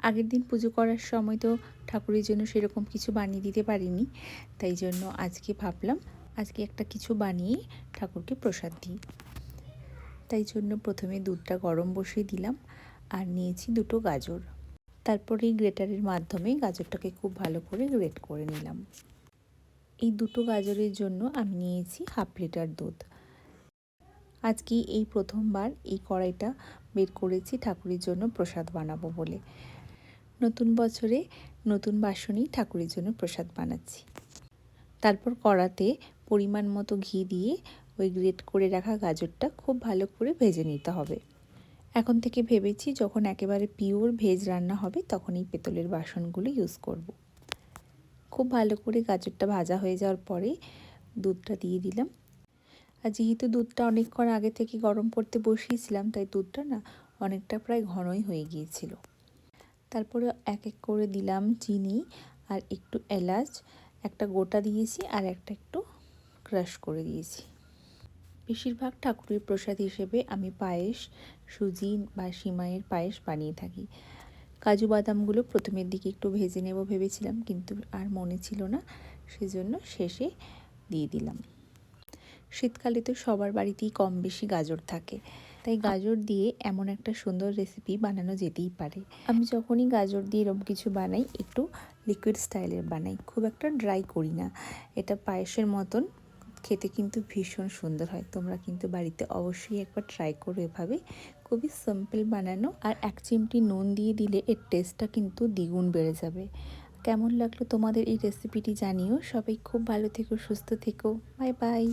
আগের দিন পুজো করার সময় তো ঠাকুরের জন্য সেরকম কিছু বানিয়ে দিতে পারিনি, তাই জন্য আজকে ভাবলাম আজকে একটা কিছু বানিয়ে ঠাকুরকে প্রসাদ দিই। তাই জন্য প্রথমে দুধটা গরম বসিয়ে দিলাম আর নিয়েছি দুটো গাজর। তারপরে এই গ্রেটারের মাধ্যমে গাজরটাকে খুব ভালো করে গ্রেট করে নিলাম। এই দুটো গাজরের জন্য আমি নিয়েছি 1/2 লিটার দুধ। আজকে এই প্রথমবার এই কড়াইটা বের করেছি ঠাকুরের জন্য প্রসাদ বানাবো বলে। নতুন বছরে নতুন বাসনেই ঠাকুরের জন্য প্রসাদ বানাচ্ছি। তারপর কড়াতে পরিমাণ মতো ঘি দিয়ে ওই গ্রেট করে রাখা গাজরটা খুব ভালো করে ভেজে নিতে হবে। এখন থেকে ভেবেছি যখন একেবারে পিওর ভেজ রান্না হবে তখন এই পেতলের বাসনগুলো ইউজ করব। খুব ভালো করে গাজরটা ভাজা হয়ে যাওয়ার পরে দুধটা দিয়ে দিলাম। আর যেহেতু দুধটা অনেকক্ষণ আগে থেকে গরম করতে বসিয়েছিলাম, তাই দুধটা না অনেকটা প্রায় ঘনই হয়ে গিয়েছিল। তারপরে এক এক করে দিলাম চিনি আর একটু এলাচ, একটা গোটা দিয়েছি আর একটা একটু ক্রাশ করে দিয়েছি। বেশিরভাগ ঠাকুরের প্রসাদ হিসেবে আমি পায়েস, সুজি বা সিমাইয়ের পায়েস বানিয়ে থাকি। কাজু বাদামগুলো প্রথমের দিকে একটু ভেজে নেব ভেবেছিলাম, কিন্তু আর মনে ছিল না, সেজন্য শেষে দিয়ে দিলাম। শীতকালে তো সবার বাড়িতেই কম বেশি গাজর থাকে, তাই গাজর দিয়ে এমন একটা সুন্দর রেসিপি বানানো যেতেই পারে। আমি যখনই গাজর দিয়ে এরকম কিছু বানাই একটু লিকুইড স্টাইলের বানাই, খুব একটা ড্রাই করি না। এটা পায়েসের মতন খেতে কিন্তু ভীষণ সুন্দর হয়। তোমরা কিন্তু বাড়িতে অবশ্যই একবার ট্রাই করো এভাবে। খুবই সিম্পল বানানো, আর 1 চিমটি নুন দিয়ে দিলে এর টেস্টটা কিন্তু দ্বিগুণ বেড়ে যাবে। কেমন লাগলো তোমাদের এই রেসিপিটি জানিও। সবাই খুব ভালো থেকো, সুস্থ থেকো। Bye bye.